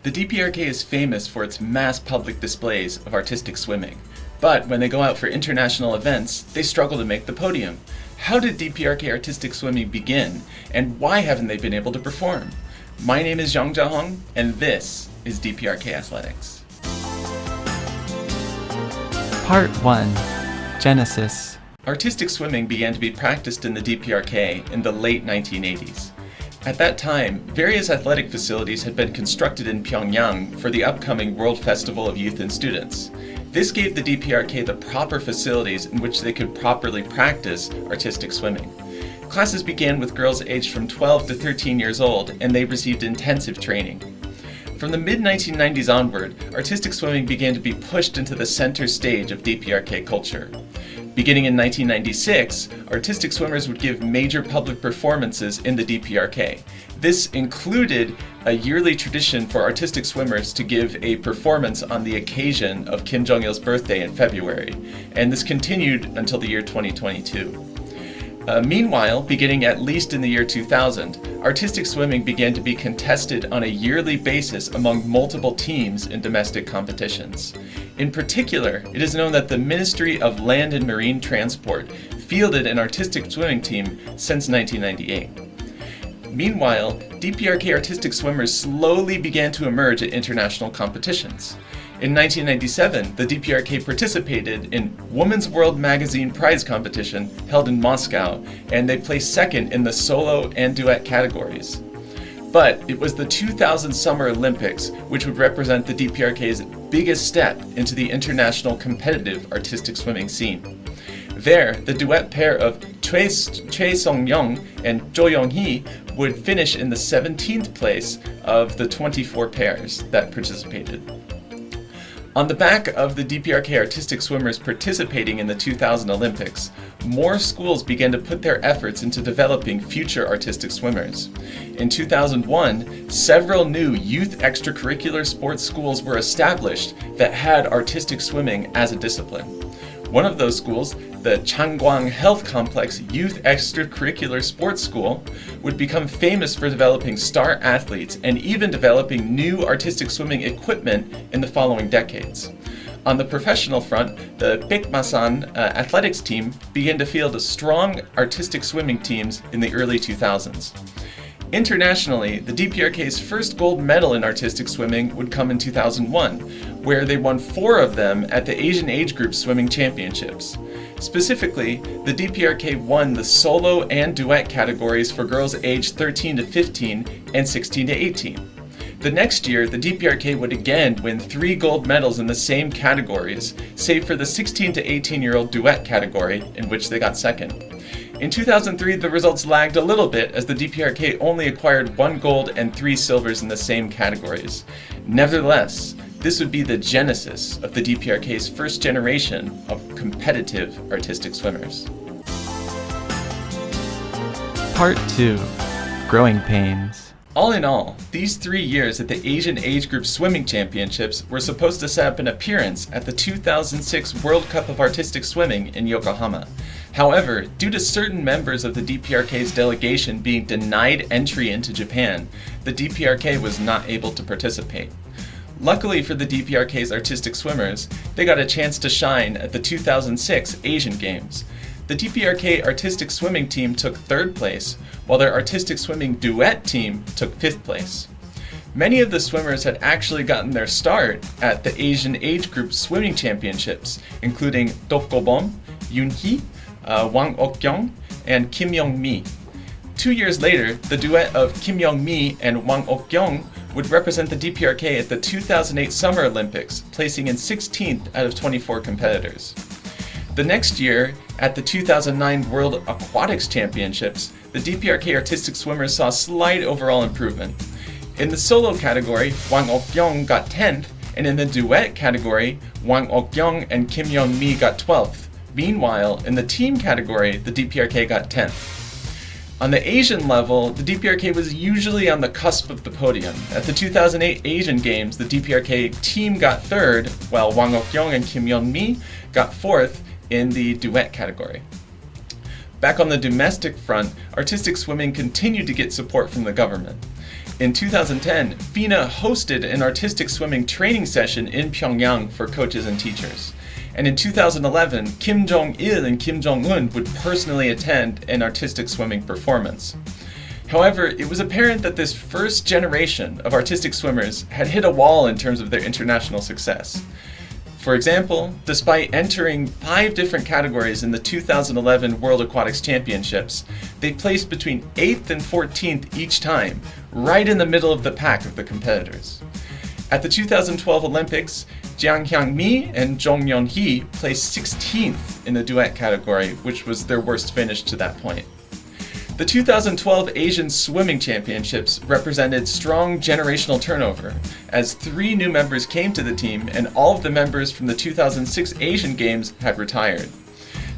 The DPRK is famous for its mass public displays of artistic swimming, but when they go out for international events, they struggle to make the podium. How did DPRK Artistic Swimming begin, and why haven't they been able to perform? My name is Yong, and this is DPRK Athletics. Part 1. Genesis. Artistic swimming began to be practiced in the DPRK in the late 1980s. At that time, various athletic facilities had been constructed in Pyongyang for the upcoming World Festival of Youth and Students. This gave the DPRK the proper facilities in which they could properly practice artistic swimming. Classes began with girls aged from 12 to 13 years old, and they received intensive training. From the mid-1990s onward, artistic swimming began to be pushed into the center stage of DPRK culture. Beginning in 1996, artistic swimmers would give major public performances in the DPRK. This included a yearly tradition for artistic swimmers to give a performance on the occasion of Kim Jong-il's birthday in February, and this continued until the year 2022. Meanwhile, beginning at least in the year 2000, artistic swimming began to be contested on a yearly basis among multiple teams in domestic competitions. In particular, it is known that the Ministry of Land and Marine Transport fielded an artistic swimming team since 1998. Meanwhile, DPRK artistic swimmers slowly began to emerge at international competitions. In 1997, the DPRK participated in Women's World Magazine prize competition held in Moscow, and they placed second in the solo and duet categories. But it was the 2000 Summer Olympics which would represent the DPRK's biggest step into the international competitive artistic swimming scene. There, the duet pair of Choi Sung-young and Jo Young-hee would finish in the 17th place of the 24 pairs that participated. On the back of the DPRK artistic swimmers participating in the 2000 Olympics, more schools began to put their efforts into developing future artistic swimmers. In 2001, several new youth extracurricular sports schools were established that had artistic swimming as a discipline. One of those schools, the Changwang Health Complex Youth Extracurricular Sports School, would become famous for developing star athletes and even developing new artistic swimming equipment in the following decades. On the professional front, the Baekmasan athletics team began to field strong artistic swimming teams in the early 2000s. Internationally, the DPRK's first gold medal in artistic swimming would come in 2001, where they won 4 of them at the Asian Age Group Swimming Championships. Specifically, the DPRK won the solo and duet categories for girls aged 13 to 15 and 16 to 18. The next year, the DPRK would again win 3 gold medals in the same categories, save for the 16 to 18-year-old duet category, in which they got second. In 2003, the results lagged a little bit as the DPRK only acquired 1 gold and 3 silvers in the same categories. Nevertheless, this would be the genesis of the DPRK's first generation of competitive artistic swimmers. Part 2. Growing pains. All in all, these 3 years at the Asian Age Group Swimming Championships were supposed to set up an appearance at the 2006 World Cup of Artistic Swimming in Yokohama. However, due to certain members of the DPRK's delegation being denied entry into Japan, the DPRK was not able to participate. Luckily for the DPRK's artistic swimmers, they got a chance to shine at the 2006 Asian Games. The DPRK artistic swimming team took 3rd place, while their artistic swimming duet team took 5th place. Many of the swimmers had actually gotten their start at the Asian Age Group Swimming Championships, including Dokobom, Yoon-hee, Wang Ok-kyung, and Kim Yong-mi. 2 years later, the duet of Kim Yong-mi and Wang Ok-kyung would represent the DPRK at the 2008 Summer Olympics, placing in 16th out of 24 competitors. The next year, at the 2009 World Aquatics Championships, the DPRK artistic swimmers saw slight overall improvement. In the solo category, Wang Ok-kyung got 10th, and in the duet category, Wang Ok-kyung and Kim Yong-mi got 12th. Meanwhile, in the team category, the DPRK got 10th. On the Asian level, the DPRK was usually on the cusp of the podium. At the 2008 Asian Games, the DPRK team got 3rd, while Wang Ok-kyung and Kim Yong-mi got 4th in the duet category. Back on the domestic front, artistic swimming continued to get support from the government. In 2010, FINA hosted an artistic swimming training session in Pyongyang for coaches and teachers. And in 2011, Kim Jong-il and Kim Jong-un would personally attend an artistic swimming performance. However, it was apparent that this first generation of artistic swimmers had hit a wall in terms of their international success. For example, despite entering 5 different categories in the 2011 World Aquatics Championships, they placed between 8th and 14th each time, right in the middle of the pack of the competitors. At the 2012 Olympics, Jiang Hyang-mi and Jong Yeon-hee placed 16th in the duet category, which was their worst finish to that point. The 2012 Asian Swimming Championships represented strong generational turnover, as 3 new members came to the team and all of the members from the 2006 Asian Games had retired.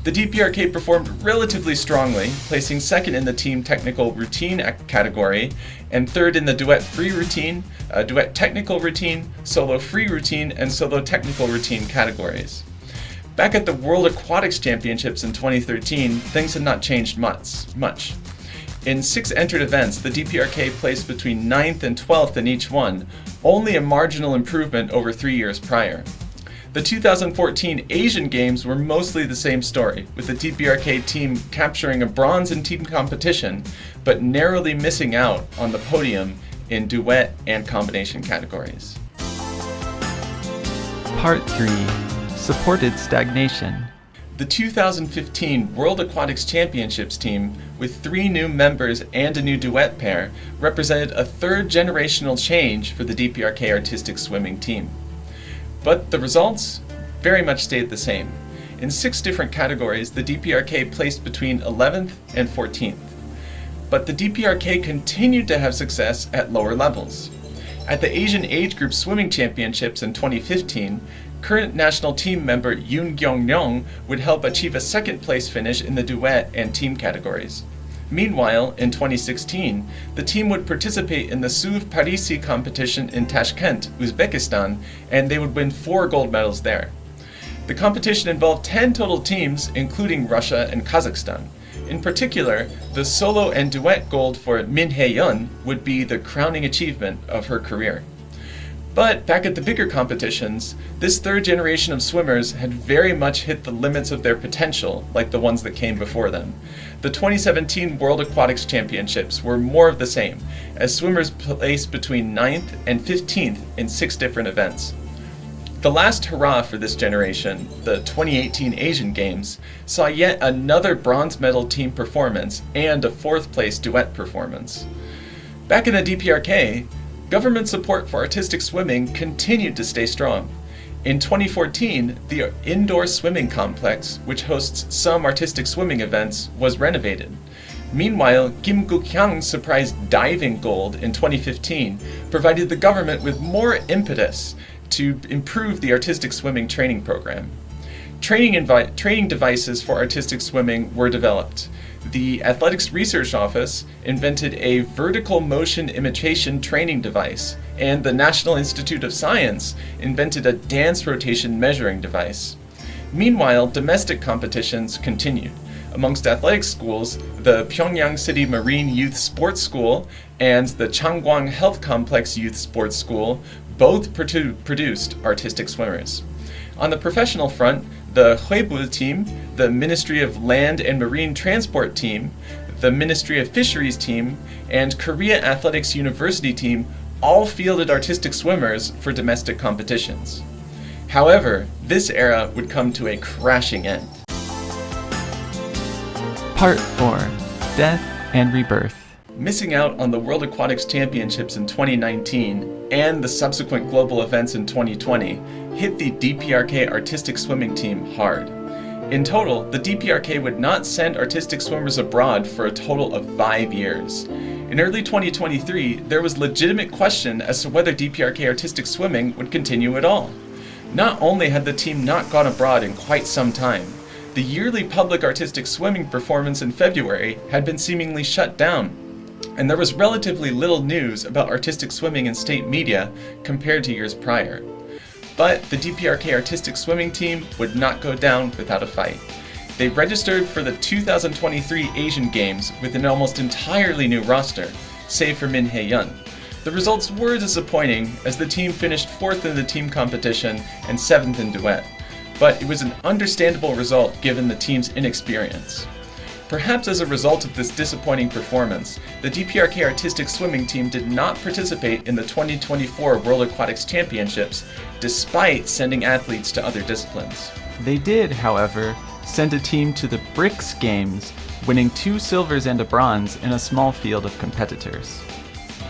The DPRK performed relatively strongly, placing 2nd in the team technical routine category and 3rd in the duet free routine, duet technical routine, solo free routine, and solo technical routine categories. Back at the World Aquatics Championships in 2013, things had not changed much. In 6 entered events, the DPRK placed between 9th and 12th in each one, only a marginal improvement over 3 years prior. The 2014 Asian Games were mostly the same story, with the DPRK team capturing a bronze in team competition, but narrowly missing out on the podium in duet and combination categories. Part 3. Supported stagnation. The 2015 World Aquatics Championships team, with 3 new members and a new duet pair, represented a 3rd generational change for the DPRK Artistic Swimming team. But the results very much stayed the same. In 6 different categories, the DPRK placed between 11th and 14th. But the DPRK continued to have success at lower levels. At the Asian Age Group Swimming Championships in 2015, current national team member Yong would help achieve a 2nd place finish in the duet and team categories. Meanwhile, in 2016, the team would participate in the Suv Parisi competition in Tashkent, Uzbekistan, and they would win 4 gold medals there. The competition involved 10 total teams, including Russia and Kazakhstan. In particular, the solo and duet gold for Min Hae-yeon would be the crowning achievement of her career. But back at the bigger competitions, this 3rd generation of swimmers had very much hit the limits of their potential, like the ones that came before them. The 2017 World Aquatics Championships were more of the same, as swimmers placed between 9th and 15th in 6 different events. The last hurrah for this generation, the 2018 Asian Games, saw yet another bronze medal team performance and a 4th place duet performance. Back in the DPRK, government support for artistic swimming continued to stay strong. In 2014, the indoor swimming complex, which hosts some artistic swimming events, was renovated. Meanwhile, Kim Guk-hyang's surprise diving gold in 2015 provided the government with more impetus to improve the artistic swimming training program. Training devices for artistic swimming were developed. The Athletics Research Office invented a vertical motion imitation training device, and the National Institute of Science invented a dance rotation measuring device. Meanwhile, domestic competitions continued. Amongst athletic schools, the Pyongyang City Marine Youth Sports School and the Changwon Health Complex Youth Sports School both produced artistic swimmers. On the professional front, the Huebu team, the Ministry of Land and Marine Transport team, the Ministry of Fisheries team, and Korea Athletics University team all fielded artistic swimmers for domestic competitions. However, this era would come to a crashing end. Part 4. Death and Rebirth. Missing out on the World Aquatics Championships in 2019 and the subsequent global events in 2020 hit the DPRK Artistic Swimming team hard. In total, the DPRK would not send artistic swimmers abroad for a total of 5 years. In early 2023, there was legitimate question as to whether DPRK Artistic Swimming would continue at all. Not only had the team not gone abroad in quite some time, the yearly public artistic swimming performance in February had been seemingly shut down, and there was relatively little news about artistic swimming in state media compared to years prior. But the DPRK Artistic Swimming team would not go down without a fight. They registered for the 2023 Asian Games with an almost entirely new roster, save for Min Hae-yeon. The results were disappointing as the team finished 4th in the team competition and 7th in duet, but it was an understandable result given the team's inexperience. Perhaps as a result of this disappointing performance, the DPRK Artistic Swimming team did not participate in the 2024 World Aquatics Championships, despite sending athletes to other disciplines. They did, however, send a team to the Bricks Games, winning 2 silvers and a bronze in a small field of competitors.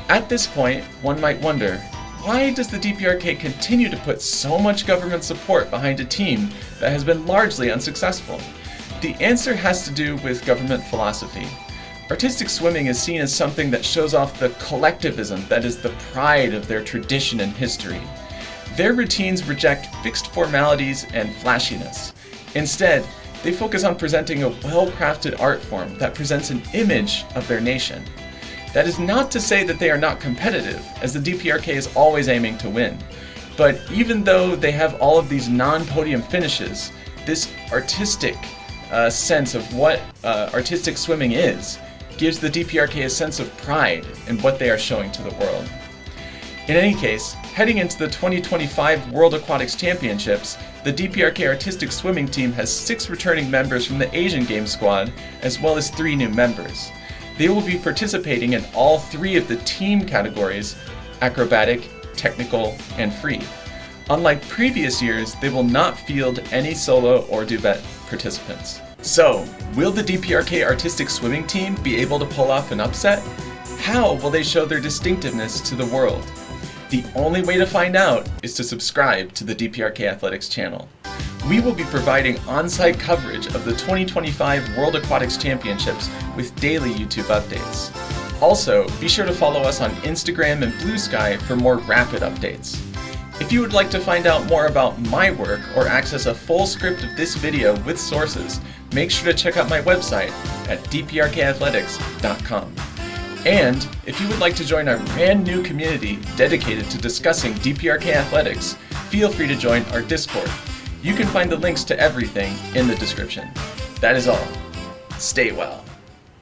At this point, one might wonder, why does the DPRK continue to put so much government support behind a team that has been largely unsuccessful? The answer has to do with government philosophy. Artistic swimming is seen as something that shows off the collectivism that is the pride of their tradition and history. Their routines reject fixed formalities and flashiness. Instead, they focus on presenting a well-crafted art form that presents an image of their nation. That is not to say that they are not competitive, as the DPRK is always aiming to win. But even though they have all of these non-podium finishes, this artistic sense of what artistic swimming is gives the DPRK a sense of pride in what they are showing to the world. In any case, heading into the 2025 World Aquatics Championships, the DPRK Artistic Swimming team has 6 returning members from the Asian Games squad, as well as 3 new members. They will be participating in all 3 of the team categories: acrobatic, technical, and free. Unlike previous years, they will not field any solo or duet participants. So, will the DPRK Artistic Swimming team be able to pull off an upset? How will they show their distinctiveness to the world? The only way to find out is to subscribe to the DPRK Athletics channel. We will be providing on-site coverage of the 2025 World Aquatics Championships with daily YouTube updates. Also, be sure to follow us on Instagram and Blue Sky for more rapid updates. If you would like to find out more about my work or access a full script of this video with sources, make sure to check out my website at dprkathletics.com. And if you would like to join our brand new community dedicated to discussing DPRK athletics, feel free to join our Discord. You can find the links to everything in the description. That is all. Stay well.